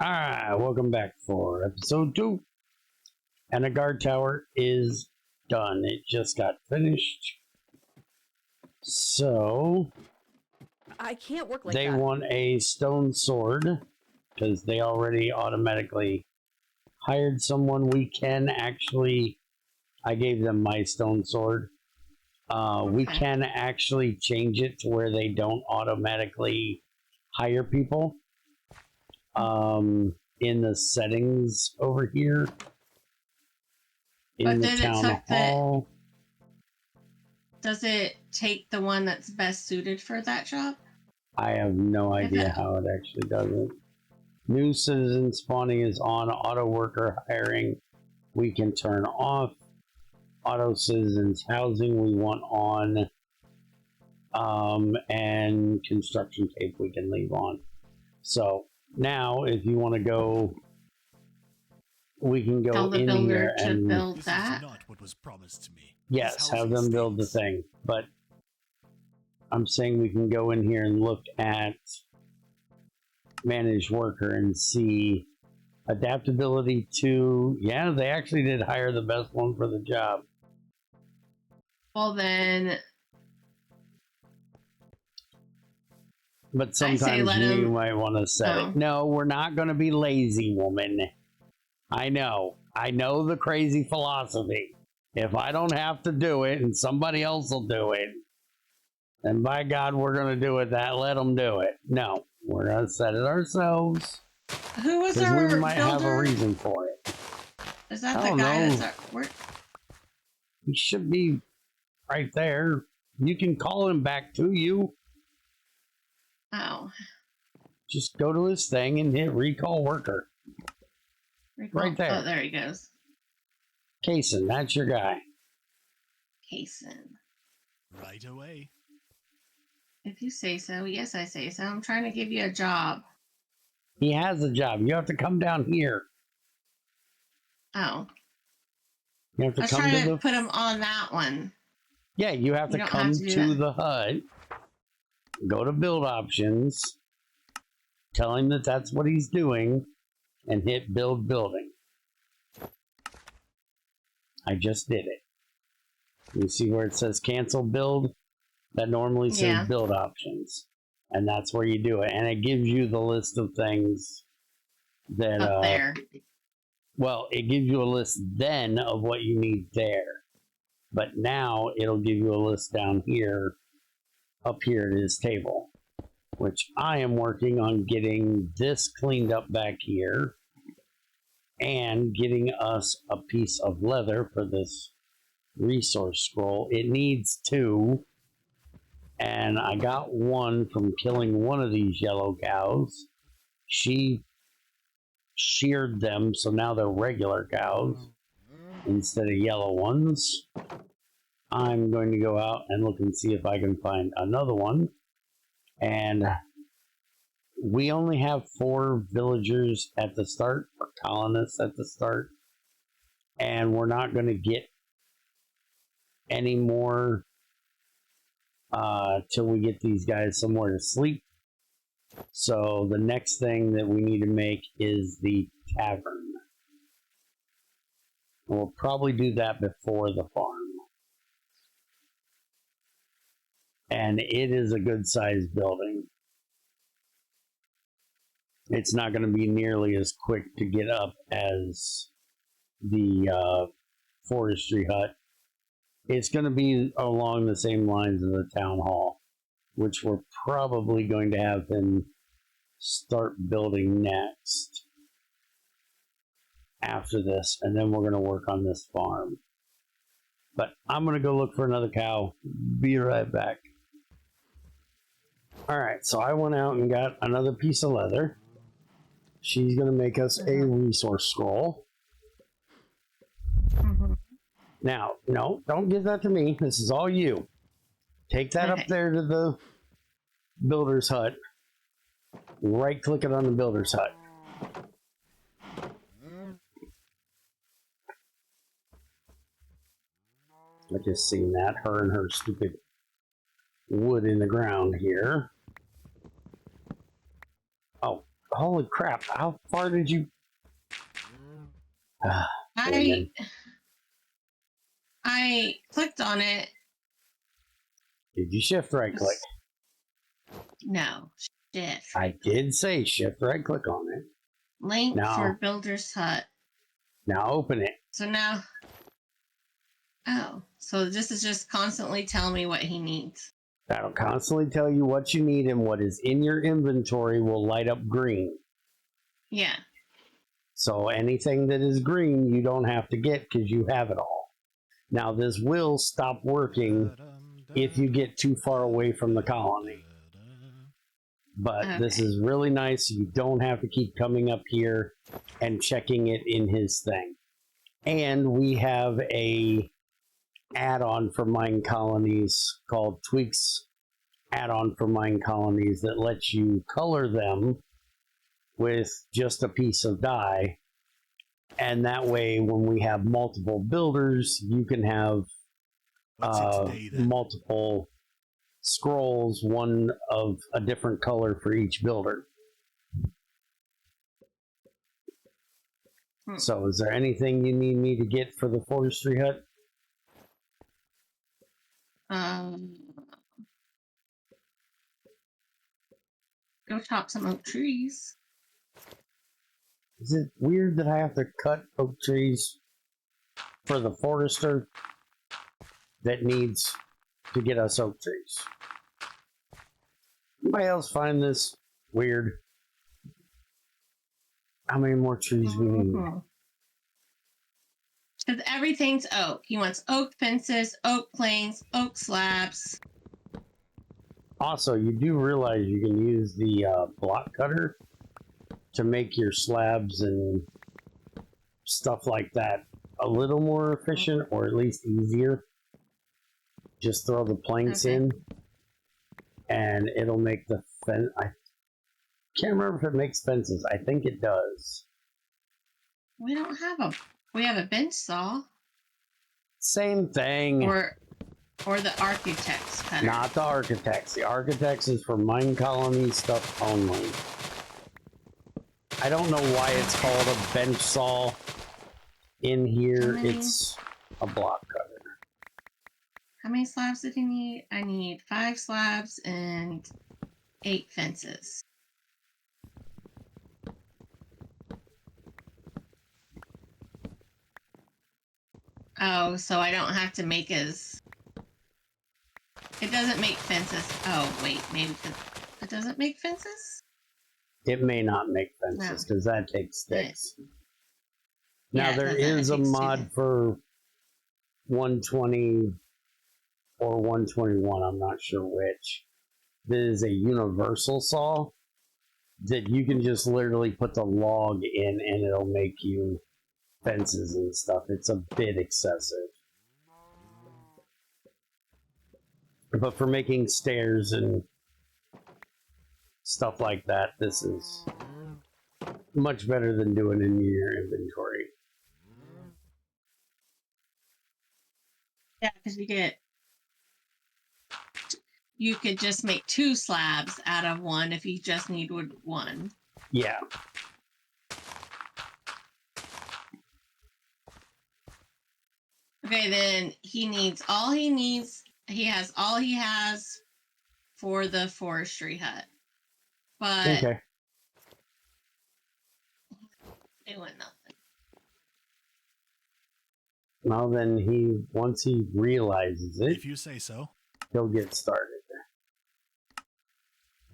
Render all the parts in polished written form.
Alright, welcome back for episode 2. And the guard tower is done. It just got finished. So I can't work like they that. want a stone sword because they already automatically hired someone. We can actually, I gave them my stone sword. We can actually change it to where they don't automatically hire people. In the settings over here in the town hall. Does it take the one that's best suited for that job? I have no idea how it actually does it. New citizen spawning is on. Auto worker hiring we can turn off. Auto citizens housing we want on. And construction tape we can leave on. So now, if you want to go, we can go Tell the in builder here to and build this that. is not what was promised to me. Yes, have them build the thing. But I'm saying we can go in here and look at manage worker and see adaptability to. Yeah, they actually did hire the best one for the job. Well then. But sometimes you might want to set Oh. it. No, we're not going to be lazy, woman. I know the crazy philosophy. If I don't have to do it and somebody else will do it, then by God, we're going to do it. Let them do it. No, we're going to set it ourselves. Who was our Because we might builder? have a reason for it. Is that I the don't guy know. that's our... Where... He should be right there. You can call him back to you. Oh. Just go to his thing and hit recall worker. Right there. Oh, there he goes. Kaysen, that's your guy. Kaysen. Right away. If you say so. Yes, I say so. I'm trying to give you a job. He has a job. You have to come down here. Oh. You have to I was come trying to to the... put him on that one. Yeah, you have to come to the HUD. Go to build options. Tell him that that's what he's doing. And hit build building. I just did it. You see where it says cancel build? That normally says build options. And that's where you do it. And it gives you the list of things that... Up there. Well, it gives you a list then of what you need there. But now it'll give you a list down here, up here at his table. Which I am working on getting this cleaned up back here. And getting us a piece of leather for this resource scroll. It needs 2. And I got 1 from killing one of these yellow cows. She sheared them, so now they're regular cows instead of yellow ones. I'm going to go out and look and see if I can find another one. And we only have 4 villagers at the start, or colonists at the start. And we're not going to get any more till we get these guys somewhere to sleep. So the next thing that we need to make is the tavern. We'll probably do that before the farm. And it is a good sized building. It's not going to be nearly as quick to get up as the forestry hut. It's going to be along the same lines as the town hall, which we're probably going to have him start building next after this, and then we're going to work on this farm. But I'm going to go look for another cow. Be right back. Alright, so I went out and got another piece of leather. She's going to make us a resource scroll. Now, no, don't give that to me. This is all you. Take that up there to the builder's hut. Right click it on the builder's hut. I just seen that. Her and her stupid wood in the ground here. Oh, Holy crap! How far did you? I clicked on it. Did you shift right click? No. Shift. I did say shift right click on it. Link Now, for Builder's Hut. Now open it. So now. Oh, so this is just constantly telling me what he needs. That'll constantly tell you what you need, and what is in your inventory will light up green. Yeah. So anything that is green, you don't have to get because you have it all. Now this will stop working if you get too far away from the colony. But this is really nice. You don't have to keep coming up here and checking it in his thing. And we have a add-on for MineColonies called Tweaks add-on for MineColonies that lets you color them with just a piece of dye. And that way, when we have multiple builders, you can have multiple scrolls, one of a different color for each builder. So is there anything you need me to get for the forestry hut? Go chop some oak trees. Is it weird that I have to cut oak trees for the forester that needs to get us oak trees? Anybody else find this weird? How many more trees we need? Because everything's oak. He wants oak fences, oak planes, oak slabs. Also, you do realize you can use the block cutter to make your slabs and stuff like that a little more efficient, or at least easier. Just throw the planks in and it'll make the fence. I can't remember if it makes fences. I think it does. We don't have we have a bench saw. Same thing. Or the architect's cutter. Not the architects. The architects is for MineColonies stuff only. I don't know why it's called a bench saw. In here, it's a block cutter. How many slabs did he need? I need 5 slabs and 8 fences. Oh, so I don't have to make his... It doesn't make fences. Oh, wait, maybe it doesn't make fences? It may not make fences because that takes sticks. Now, Yeah, there is a mod for 120 or 121, I'm not sure which. That is a universal saw that you can just literally put the log in and it'll make you fences and stuff. It's a bit excessive. But for making stairs and stuff like that, this is much better than doing it in your inventory. Yeah, because you could just make 2 slabs out of 1 if you just need 1. Yeah. Okay, then he has all he has for the forestry hut. But okay. Doing nothing. Well, then once he realizes it, if you say so, he'll get started.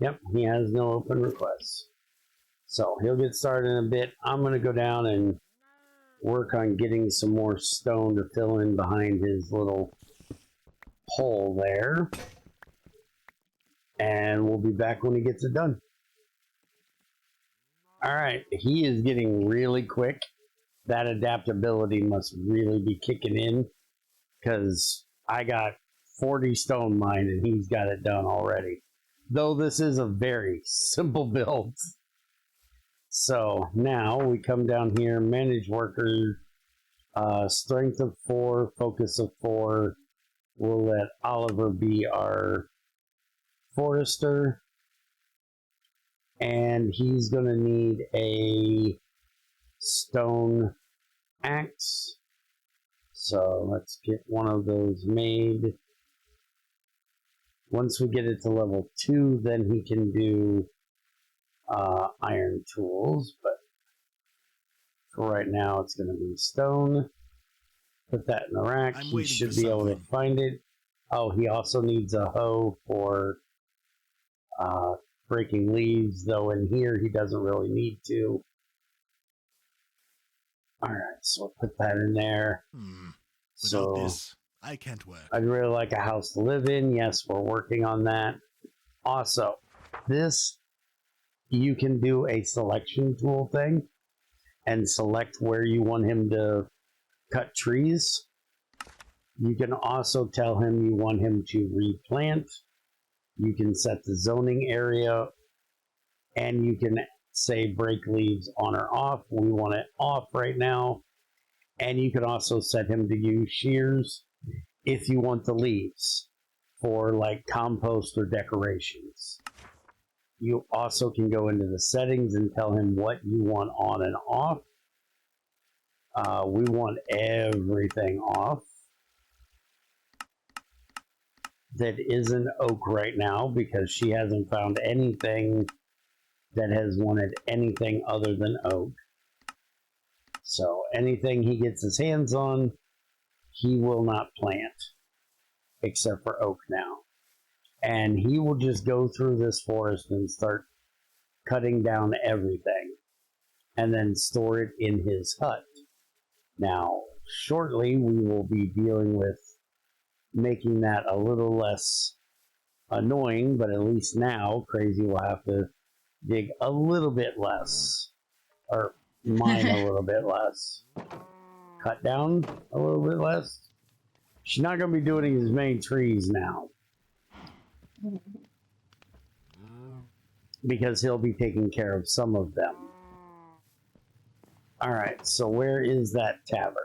Yep, he has no open requests. So he'll get started in a bit. I'm going to go down and work on getting some more stone to fill in behind his little hole there. And we'll be back when he gets it done. Alright, he is getting really quick. That adaptability must really be kicking in, because I got 40 stone mine and he's got it done already. Though this is a very simple build. So now we come down here, manage worker, strength of 4, focus of 4. We'll let Oliver be our forester. And he's going to need a stone axe. So let's get one of those made. Once we get it to level 2, then he can do iron tools. But for right now, it's going to be stone. Put that in the rack. I'm He waiting should for be able to something. find it. Oh, he also needs a hoe for breaking leaves, though in here he doesn't really need to. Alright, so we'll put that in there. Without So this, I can't work. I'd really like a house to live in. Yes, we're working on that. Also, this, you can do a selection tool thing and select where you want him to cut trees. You can also tell him you want him to replant. You can set the zoning area, and you can say break leaves on or off. We want it off right now. And you can also set him to use shears if you want the leaves for like compost or decorations. You also can go into the settings and tell him what you want on and off. We want everything off that isn't oak right now, because she hasn't found anything that has wanted anything other than oak. So anything he gets his hands on, he will not plant, except for oak now. And he will just go through this forest and start cutting down everything and then store it in his hut. Now, shortly we will be dealing with making that a little less annoying, but at least now Crazy will have to dig a little bit less, or mine a little bit less, cut down a little bit less. She's not going to be doing as many trees now because he'll be taking care of some of them. All right, so where is that tavern?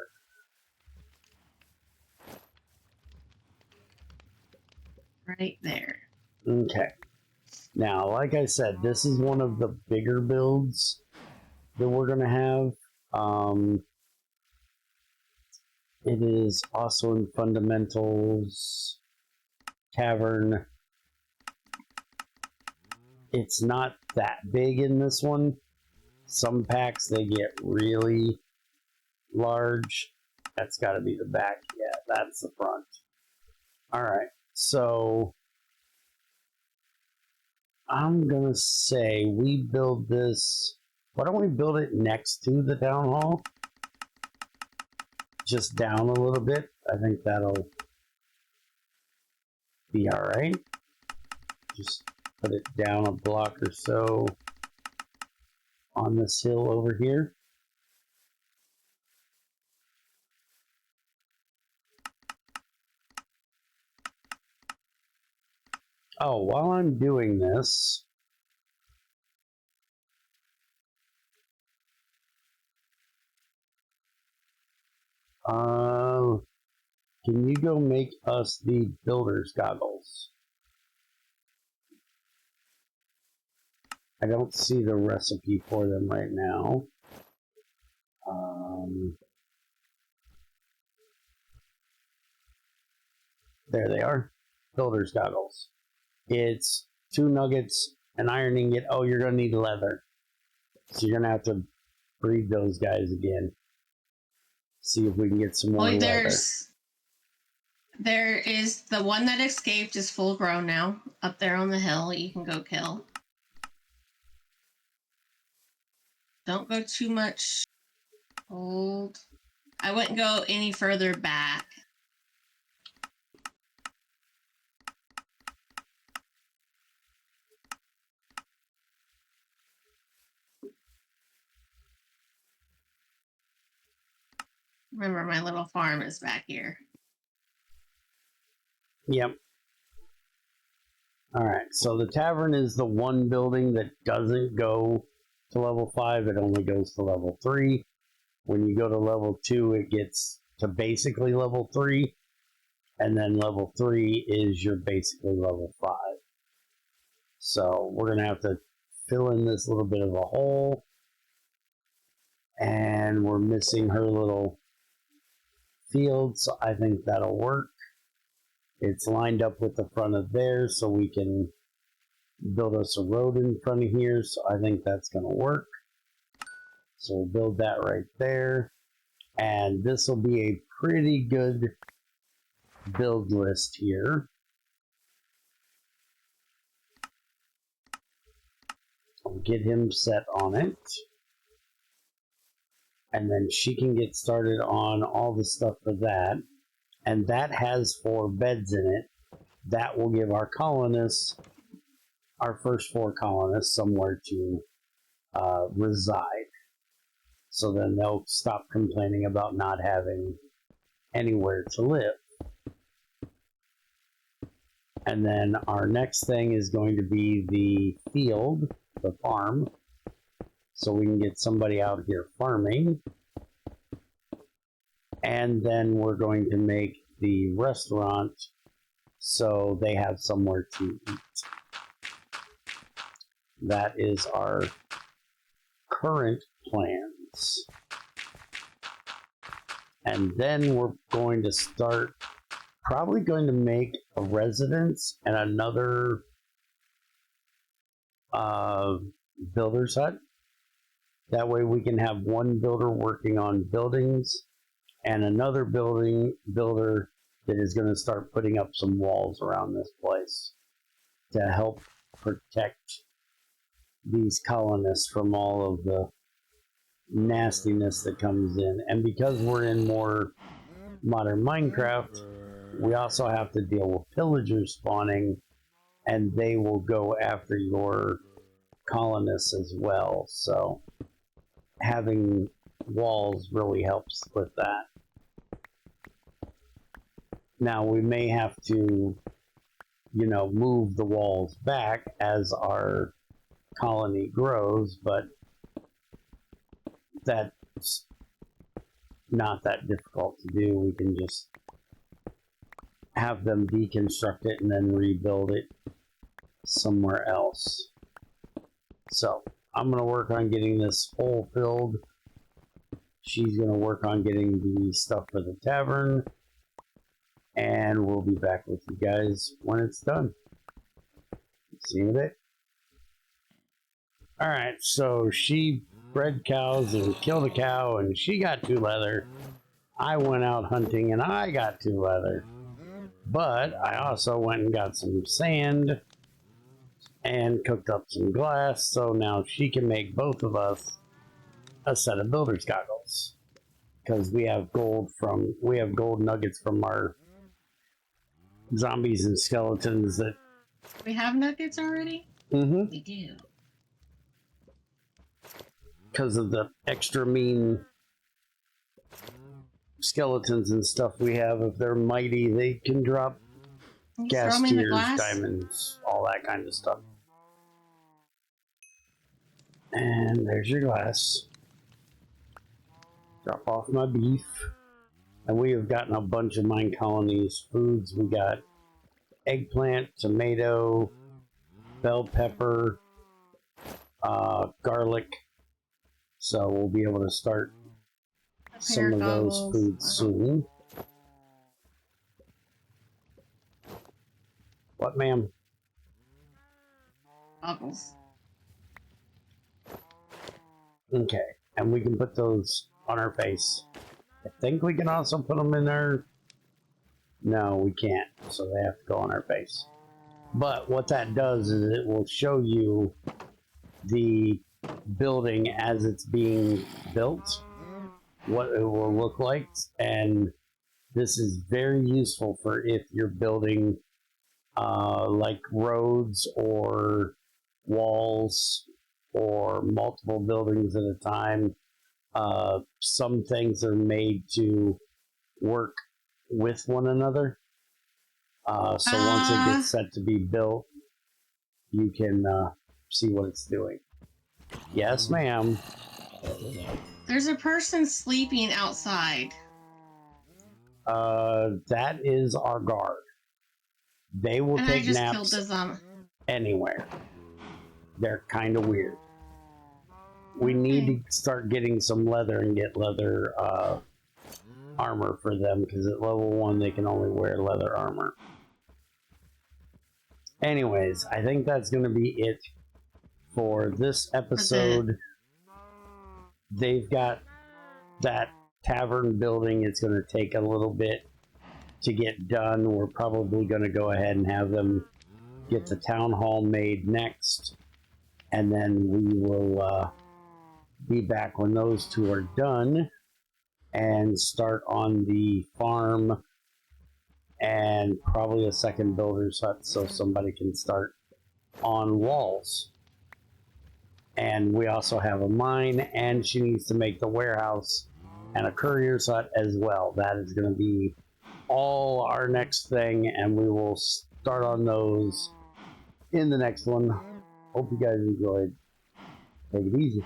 Right there. Okay. Now, like I said, this is one of the bigger builds that we're going to have. It is also in Fundamentals, Tavern. It's not that big in this one. Some packs, they get really large. That's got to be the back. Yeah, that's the front. All right, so I'm going to say we build this. Why don't we build it next to the town hall? Just down a little bit. I think that'll be all right. Just put it down a block or so on this hill over here. Oh, while I'm doing this, can you go make us the builder's goggles? I don't see the recipe for them right now. There they are. Builder's goggles. It's 2 nuggets, an iron ingot. Oh, you're going to need leather. So you're going to have to breed those guys again. See if we can get some more leather. There is the one that escaped is full grown now. Up there on the hill, you can go kill. Don't go too much old. I wouldn't go any further back. Remember, my little farm is back here. Yep. All right, so the tavern is the one building that doesn't go to level 5. It only goes to level 3. When you go to level 2, it gets to basically level 3. And then level 3 is your basically level 5. So we're going to have to fill in this little bit of a hole. And we're missing her little field, so I think that'll work. It's lined up with the front of there, so we can build us a road in front of here, so I think that's going to work. So we'll build that right there. And this will be a pretty good build list here. I'll get him set on it. And then she can get started on all the stuff for that. And that has 4 beds in it. That will give our colonists, our first 4 colonists, somewhere to reside. So then they'll stop complaining about not having anywhere to live. And then our next thing is going to be the field, the farm. So we can get somebody out here farming. And then we're going to make the restaurant so they have somewhere to eat. That is our current plans. And then we're going to start, probably going to make a residence and another builder's hut. That way we can have one builder working on buildings and another builder that is going to start putting up some walls around this place to help protect these colonists from all of the nastiness that comes in. And because we're in more modern Minecraft, we also have to deal with pillagers spawning, and they will go after your colonists as well. So having walls really helps with that. Now we may have to, you know, move the walls back as our colony grows, but that's not that difficult to do. We can just have them deconstruct it and then rebuild it somewhere else. So I'm going to work on getting this hole filled. She's going to work on getting the stuff for the tavern. And we'll be back with you guys when it's done. See you in a bit. Alright, so she bred cows and killed a cow and she got 2 leather. I went out hunting and I got 2 leather. But I also went and got some sand and cooked up some glass, so now she can make both of us a set of builder's goggles. Because we have gold nuggets from our zombies and skeletons that... We have nuggets already? Mm-hmm. We do. Because of the extra mean skeletons and stuff we have. If they're mighty, they can drop gas tiers, diamonds, all that kind of stuff. And there's your glass. Drop off my beef. And we have gotten a bunch of MineColonies foods. We got eggplant, tomato, bell pepper, garlic. So we'll be able to start some of those foods soon. What, ma'am? Goggles. Okay, and we can put those on our face. I think we can also put them in our... No, we can't, so they have to go on our face. But what that does is it will show you the building as it's being built, what it will look like, and this is very useful for if you're building like roads or walls or multiple buildings at a time. Some things are made to work with one another. So once it gets set to be built, you can see what it's doing. Yes, ma'am. There's a person sleeping outside. That is our guard. They will And take I just naps killed the zombie. anywhere. they're kind of weird. We need to start getting some leather and get leather armor for them, because at level 1 they can only wear leather armor. Anyways, I think that's going to be it for this episode. They've got that tavern building. It's going to take a little bit to get done. We're probably going to go ahead and have them get the town hall made next, and then we will be back when those two are done and start on the farm and probably a second builder's hut so somebody can start on walls. And we also have a mine, and she needs to make the warehouse and a courier's hut as well. That is going to be all our next thing, and we will start on those in the next one. Hope you guys enjoyed. Take it easy.